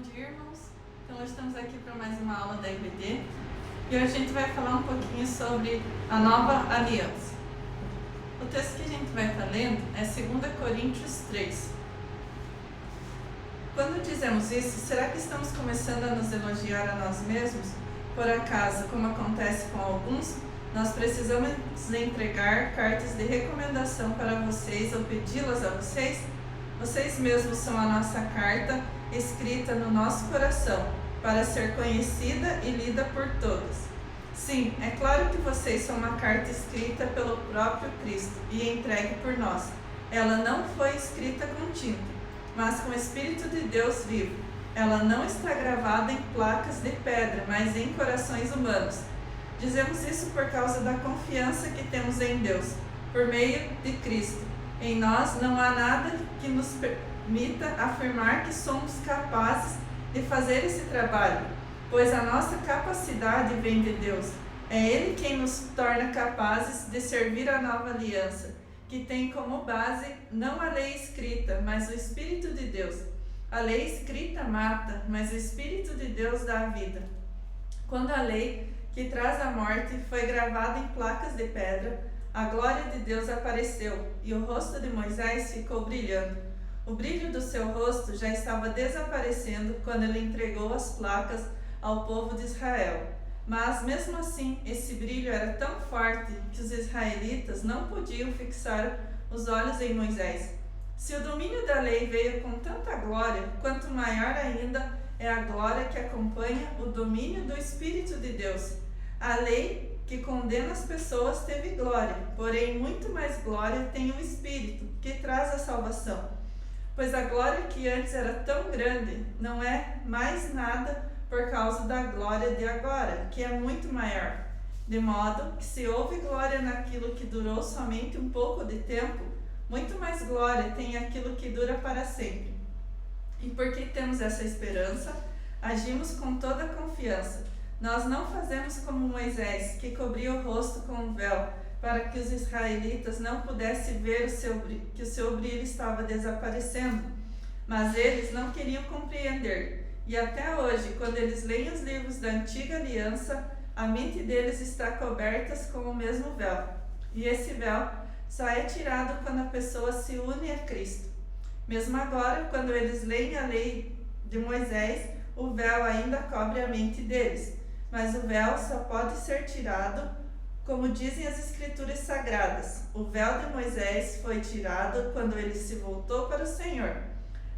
dia, irmãos. Então hoje estamos aqui para mais uma aula da IBD e hoje a gente vai falar um pouquinho sobre a nova aliança. O texto que a gente vai estar lendo é 2 Coríntios 3. Quando dizemos isso, será que estamos começando a nos elogiar a nós mesmos? Por acaso, como acontece com alguns, nós precisamos entregar cartas de recomendação para vocês ou pedi-las a vocês? Vocês mesmos são a nossa carta escrita no nosso coração, para ser conhecida e lida por todos. Sim, é claro que vocês são uma carta escrita pelo próprio Cristo e entregue por nós. Ela não foi escrita com tinta, mas com o Espírito de Deus vivo. Ela não está gravada em placas de pedra, mas em corações humanos. Dizemos isso por causa da confiança que temos em Deus, por meio de Cristo. Em nós não há nada que nos permita afirmar que somos capazes de fazer esse trabalho, pois a nossa capacidade vem de Deus. É Ele quem nos torna capazes de servir a nova aliança, que tem como base não a lei escrita, mas o Espírito de Deus. A lei escrita mata, mas o Espírito de Deus dá a vida. Quando a lei, que traz a morte, foi gravada em placas de pedra, a glória de Deus apareceu e o rosto de Moisés ficou brilhando. O brilho do seu rosto já estava desaparecendo quando ele entregou as placas ao povo de Israel. Mas, mesmo assim, esse brilho era tão forte que os israelitas não podiam fixar os olhos em Moisés. Se o domínio da lei veio com tanta glória, quanto maior ainda é a glória que acompanha o domínio do Espírito de Deus. A lei que condena as pessoas teve glória, porém muito mais glória tem o Espírito, que traz a salvação. Pois a glória que antes era tão grande não é mais nada por causa da glória de agora, que é muito maior. De modo que se houve glória naquilo que durou somente um pouco de tempo, muito mais glória tem aquilo que dura para sempre. E porque temos essa esperança, agimos com toda confiança. Nós não fazemos como Moisés, que cobria o rosto com um véu, para que os israelitas não pudessem ver que o seu brilho estava desaparecendo. Mas eles não queriam compreender. E até hoje, quando eles leem os livros da antiga aliança, a mente deles está coberta com o mesmo véu. E esse véu só é tirado quando a pessoa se une a Cristo. Mesmo agora, quando eles leem a lei de Moisés, o véu ainda cobre a mente deles. Mas o véu só pode ser tirado, como dizem as Escrituras Sagradas. O véu de Moisés foi tirado quando ele se voltou para o Senhor.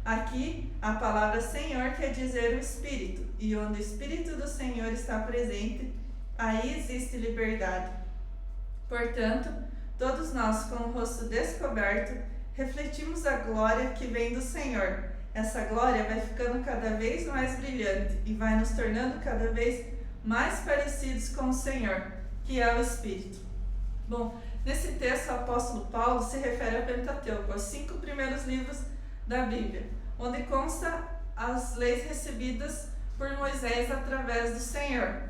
Aqui, a palavra Senhor quer dizer o Espírito, e onde o Espírito do Senhor está presente, aí existe liberdade. Portanto, todos nós, com o rosto descoberto, refletimos a glória que vem do Senhor. Essa glória vai ficando cada vez mais brilhante e vai nos tornando cada vez mais parecidos com o Senhor, que é o Espírito. Bom, nesse texto o apóstolo Paulo se refere ao Pentateuco, aos 5 primeiros livros da Bíblia, onde consta as leis recebidas por Moisés através do Senhor.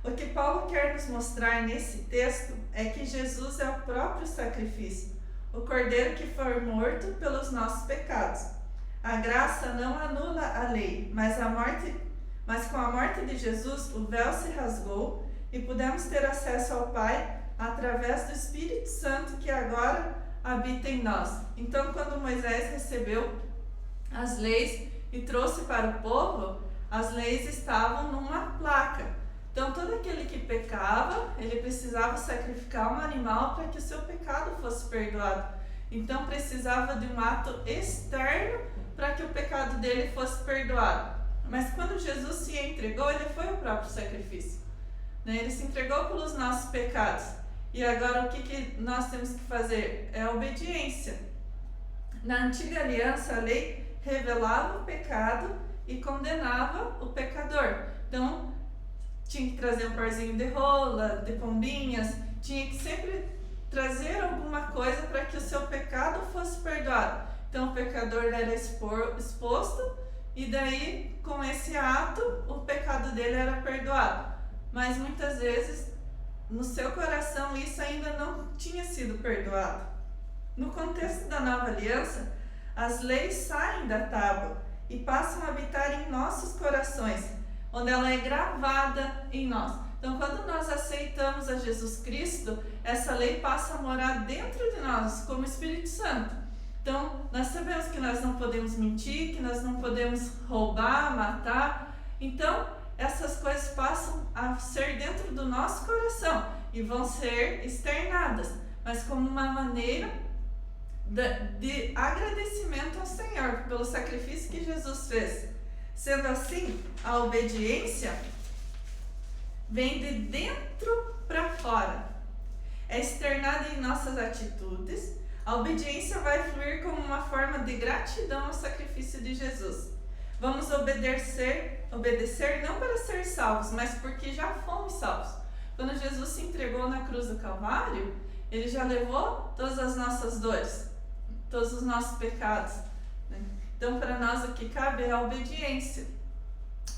O que Paulo quer nos mostrar nesse texto é que Jesus é o próprio sacrifício, o cordeiro que foi morto pelos nossos pecados. A graça não anula a lei, mas com a morte de Jesus o véu se rasgou e pudemos ter acesso ao Pai através do Espírito Santo que agora habita em nós. Então, quando Moisés recebeu as leis e trouxe para o povo, as leis estavam numa placa. Então, todo aquele que pecava, ele precisava sacrificar um animal para que o seu pecado fosse perdoado. Então, precisava de um ato externo para que o pecado dele fosse perdoado. Mas quando Jesus se entregou, ele foi o próprio sacrifício. Ele se entregou pelos nossos pecados. E agora o que nós temos que fazer? É a obediência. Na antiga aliança, a lei revelava o pecado e condenava o pecador. Então, tinha que trazer um parzinho de rola, de pombinhas, tinha que sempre trazer alguma coisa para que o seu pecado fosse perdoado. Então, o pecador era exposto e daí, com esse ato, o pecado dele era perdoado. Mas muitas vezes, no seu coração, isso ainda não tinha sido perdoado. No contexto da nova aliança, as leis saem da tábua e passam a habitar em nossos corações, onde ela é gravada em nós. Então, quando nós aceitamos a Jesus Cristo, essa lei passa a morar dentro de nós, como Espírito Santo. Então, nós sabemos que nós não podemos mentir, que nós não podemos roubar, matar. Então, essas coisas passam a ser dentro do nosso coração e vão ser externadas, mas como uma maneira de agradecimento ao Senhor pelo sacrifício que Jesus fez. Sendo assim, a obediência vem de dentro para fora, é externada em nossas atitudes. A obediência vai fluir como uma forma de gratidão ao sacrifício de Jesus. Vamos obedecer não para ser salvos, mas porque já fomos salvos. Quando Jesus se entregou na cruz do Calvário, Ele já levou todas as nossas dores, todos os nossos pecados, né? Então, para nós o que cabe é a obediência.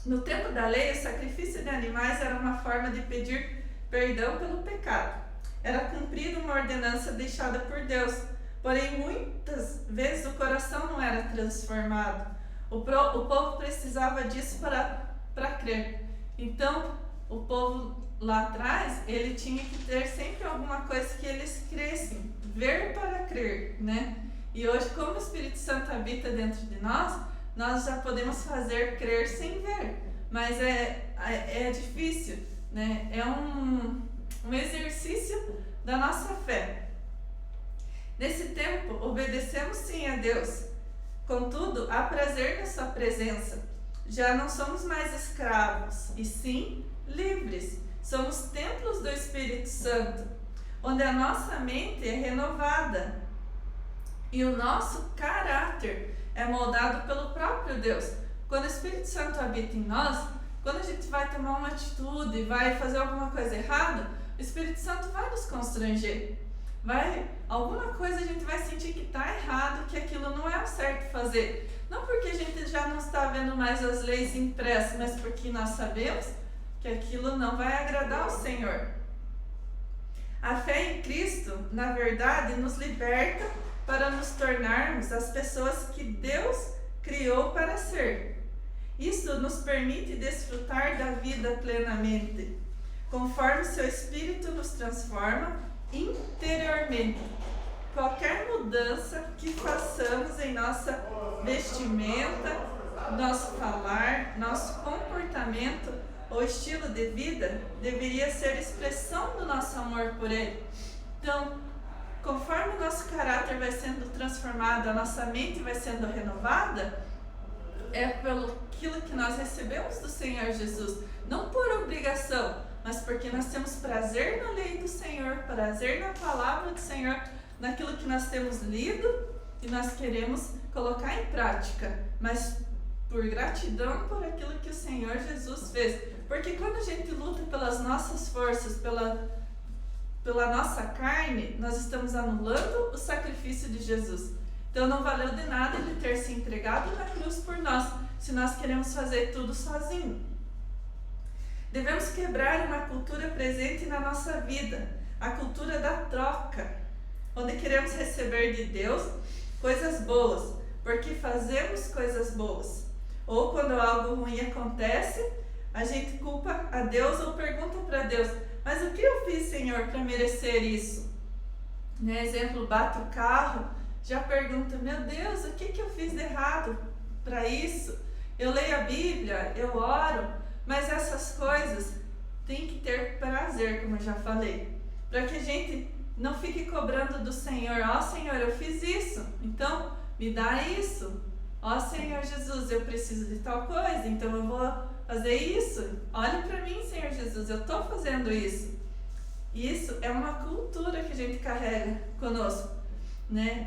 No tempo da lei, o sacrifício de animais era uma forma de pedir perdão pelo pecado. Era cumprida uma ordenança deixada por Deus, porém muitas vezes o coração não era transformado. O povo precisava disso para crer. Então, o povo lá atrás, ele tinha que ter sempre alguma coisa que eles crescem, ver para crer, né? E hoje, como o Espírito Santo habita dentro de nós já podemos fazer crer sem ver, mas é difícil, né? É um exercício da nossa fé. Nesse tempo, obedecemos sim a Deus, contudo, há prazer na sua presença. Já não somos mais escravos, e sim livres. Somos templos do Espírito Santo, onde a nossa mente é renovada e o nosso caráter é moldado pelo próprio Deus. Quando o Espírito Santo habita em nós, quando a gente vai tomar uma atitude, vai fazer alguma coisa errada, o Espírito Santo vai nos constranger. Alguma coisa a gente vai sentir que está errado, que aquilo não é o certo fazer. Não porque a gente já não está vendo mais as leis impressas, mas porque nós sabemos que aquilo não vai agradar ao Senhor. A fé em Cristo, na verdade, nos liberta para nos tornarmos as pessoas que Deus criou para ser. Isso nos permite desfrutar da vida plenamente, conforme seu Espírito nos transforma interiormente. Qualquer mudança que façamos em nossa vestimenta, nosso falar, nosso comportamento ou estilo de vida deveria ser expressão do nosso amor por Ele. Então, conforme o nosso caráter vai sendo transformado, a nossa mente vai sendo renovada, é pelo aquilo que nós recebemos do Senhor Jesus, não por obrigação, mas porque nós temos prazer na lei do Senhor, prazer na palavra do Senhor, naquilo que nós temos lido e nós queremos colocar em prática, mas por gratidão por aquilo que o Senhor Jesus fez. Porque quando a gente luta pelas nossas forças, pela nossa carne, nós estamos anulando o sacrifício de Jesus. Então não valeu de nada Ele ter se entregado na cruz por nós, se nós queremos fazer tudo sozinho. Devemos quebrar uma cultura presente na nossa vida, a cultura da troca, onde queremos receber de Deus coisas boas, porque fazemos coisas boas. Ou quando algo ruim acontece, a gente culpa a Deus ou pergunta para Deus: mas o que eu fiz, Senhor, para merecer isso? Né? Exemplo, bate o carro, já pergunta: meu Deus, o que eu fiz de errado para isso? Eu leio a Bíblia, eu oro, mas essas coisas tem que ter prazer, como eu já falei, para que a gente não fique cobrando do Senhor: ó Senhor, eu fiz isso, então me dá isso. Ó Senhor Jesus, eu preciso de tal coisa, então eu vou fazer isso. Olha para mim, Senhor Jesus, eu estou fazendo isso. Isso é uma cultura que a gente carrega conosco, né?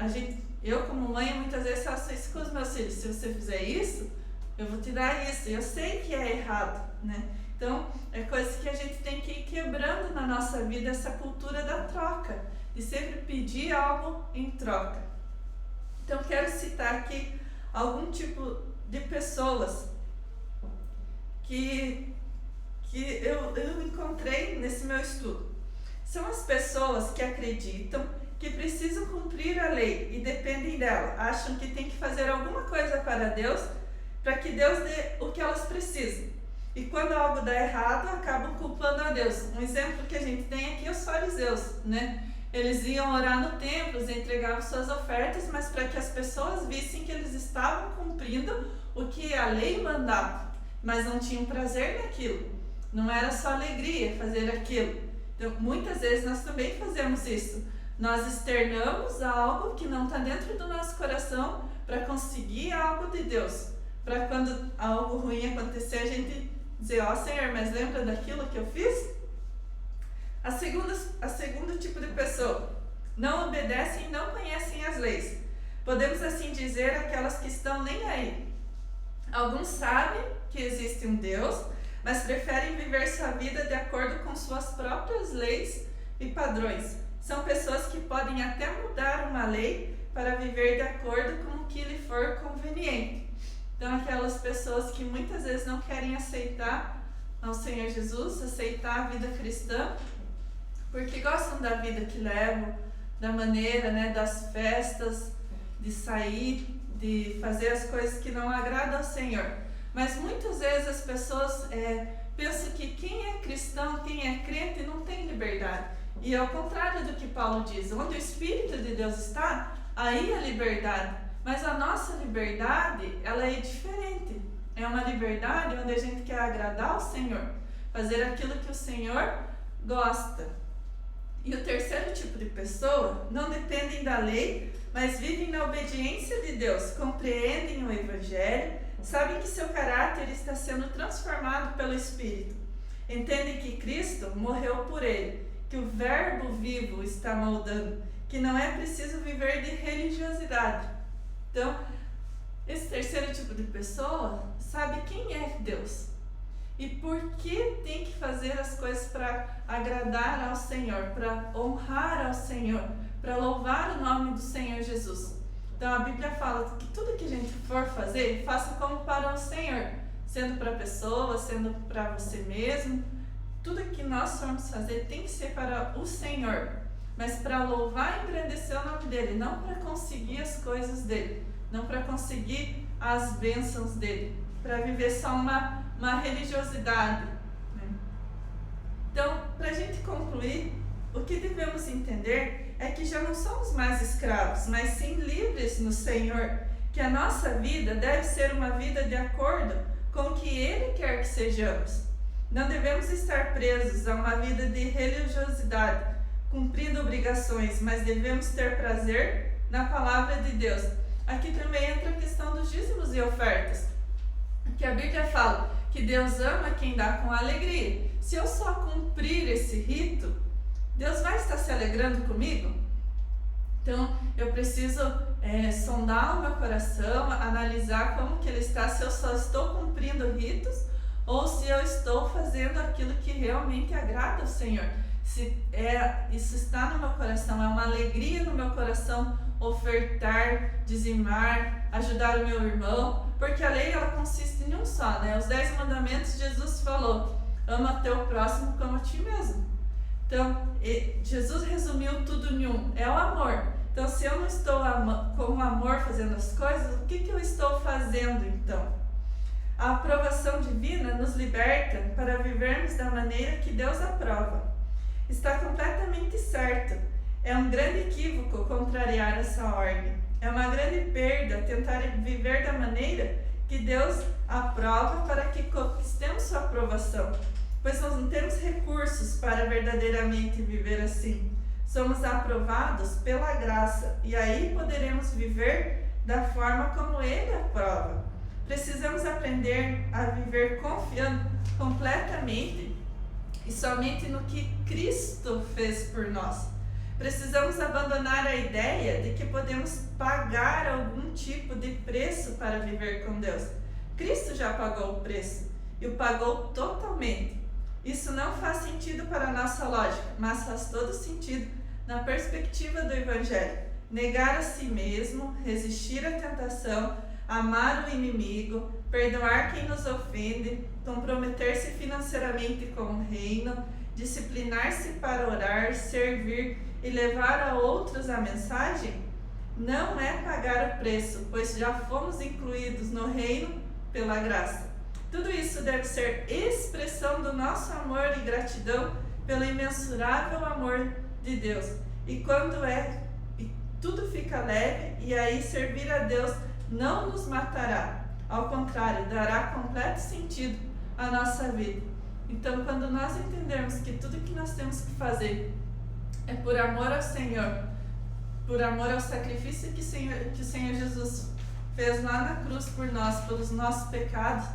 Eu como mãe muitas vezes faço isso com os meus filhos: se você fizer isso, eu vou te dar isso. Eu sei que é errado, né? Então é coisa que a gente tem que ir quebrando na nossa vida, essa cultura da troca, de sempre pedir algo em troca. Então quero citar aqui algum tipo de pessoas que eu encontrei nesse meu estudo. São as pessoas que acreditam que precisam cumprir a lei e dependem dela, acham que tem que fazer alguma coisa para Deus para que Deus dê o que elas precisam. E quando algo dá errado, acabam culpando a Deus. Um exemplo que a gente tem aqui é os fariseus, né? Eles iam orar no templo, eles entregavam suas ofertas, mas para que as pessoas vissem que eles estavam cumprindo o que a lei mandava, mas não tinham prazer naquilo. Não era só alegria fazer aquilo. Então, muitas vezes nós também fazemos isso. Nós externamos algo que não está dentro do nosso coração para conseguir algo de Deus. Para quando algo ruim acontecer, a gente dizer, ó Senhor, mas lembra daquilo que eu fiz? A segundo tipo de pessoa, não obedecem e não conhecem as leis. Podemos assim dizer aquelas que estão nem aí. Alguns sabem que existe um Deus, mas preferem viver sua vida de acordo com suas próprias leis e padrões. São pessoas que podem até mudar uma lei para viver de acordo com o que lhe for conveniente. Então, aquelas pessoas que muitas vezes não querem aceitar ao Senhor Jesus, aceitar a vida cristã, porque gostam da vida que levam, da maneira, né, das festas, de sair, de fazer as coisas que não agradam ao Senhor. Mas muitas vezes as pessoas pensam que quem é cristão, quem é crente, não tem liberdade. E ao contrário do que Paulo diz, onde o Espírito de Deus está, aí a liberdade. Mas a nossa liberdade, ela é diferente. É uma liberdade onde a gente quer agradar ao Senhor, fazer aquilo que o Senhor gosta. E o terceiro tipo de pessoa não dependem da lei, mas vivem na obediência de Deus, compreendem o Evangelho, sabem que seu caráter está sendo transformado pelo Espírito, entendem que Cristo morreu por ele, que o Verbo vivo está moldando, que não é preciso viver de religiosidade. Então, esse terceiro tipo de pessoa sabe quem é Deus e por que tem que fazer as coisas para agradar ao Senhor, para honrar ao Senhor, para louvar o nome do Senhor Jesus. Então a Bíblia fala que tudo que a gente for fazer, faça como para o Senhor, sendo para a pessoa, sendo para você mesmo. Tudo que nós formos fazer tem que ser para o Senhor, mas para louvar e engrandecer o nome dele, não para conseguir as coisas dele, não para conseguir as bênçãos dele, para viver só uma religiosidade, né? Então, para a gente concluir, o que devemos entender é que já não somos mais escravos, mas sim livres no Senhor, que a nossa vida deve ser uma vida de acordo com o que Ele quer que sejamos. Não devemos estar presos a uma vida de religiosidade, cumprindo obrigações, mas devemos ter prazer na palavra de Deus. Aqui também entra a questão dos dízimos e ofertas, que a Bíblia fala que Deus ama quem dá com alegria. Se eu só cumprir esse rito, Deus vai estar se alegrando comigo? Então, eu preciso sondar o meu coração, analisar como que ele está, se eu só estou cumprindo ritos ou se eu estou fazendo aquilo que realmente agrada ao Senhor. Se isso está no meu coração, é uma alegria no meu coração ofertar, dizimar, ajudar o meu irmão, porque a lei ela consiste em um só, né? Os 10 mandamentos, Jesus falou, ama teu próximo como a ti mesmo. Então, Jesus resumiu tudo em um, é o amor. Então, se eu não estou com amor fazendo as coisas, o que eu estou fazendo então? A aprovação divina nos liberta para vivermos da maneira que Deus aprova. Está completamente certo. É um grande equívoco contrariar essa ordem. É uma grande perda tentar viver da maneira que Deus aprova para que conquistemos sua aprovação, pois nós não temos recursos para verdadeiramente viver assim. Somos aprovados pela graça e aí poderemos viver da forma como Ele aprova. Precisamos aprender a viver confiando completamente e somente no que Cristo fez por nós. Precisamos abandonar a ideia de que podemos pagar algum tipo de preço para viver com Deus. Cristo já pagou o preço e o pagou totalmente. Isso não faz sentido para a nossa lógica, mas faz todo sentido na perspectiva do Evangelho. Negar a si mesmo, resistir à tentação, amar o inimigo, perdoar quem nos ofende, comprometer-se financeiramente com o reino, disciplinar-se para orar, servir e levar a outros a mensagem, não é pagar o preço, pois já fomos incluídos no reino pela graça. Tudo isso deve ser expressão do nosso amor e gratidão pelo imensurável amor de Deus. E quando tudo fica leve, e aí servir a Deus não nos matará. Ao contrário, dará completo sentido à nossa vida. Então, quando nós entendermos que tudo que nós temos que fazer é por amor ao Senhor, por amor ao sacrifício que o Senhor Jesus fez lá na cruz por nós, pelos nossos pecados,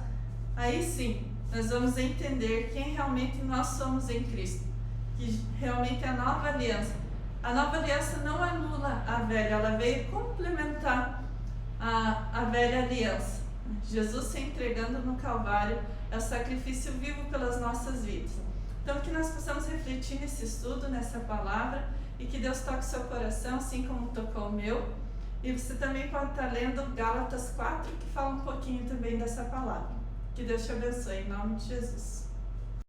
aí sim, nós vamos entender quem realmente nós somos em Cristo, que realmente é a nova aliança. A nova aliança não anula a velha, ela veio complementar a velha aliança. Jesus se entregando no Calvário é o sacrifício vivo pelas nossas vidas. Então, que nós possamos refletir nesse estudo, nessa palavra, e que Deus toque seu coração, assim como tocou o meu. E você também pode estar lendo Gálatas 4, que fala um pouquinho também dessa palavra. Que Deus te abençoe, em nome de Jesus.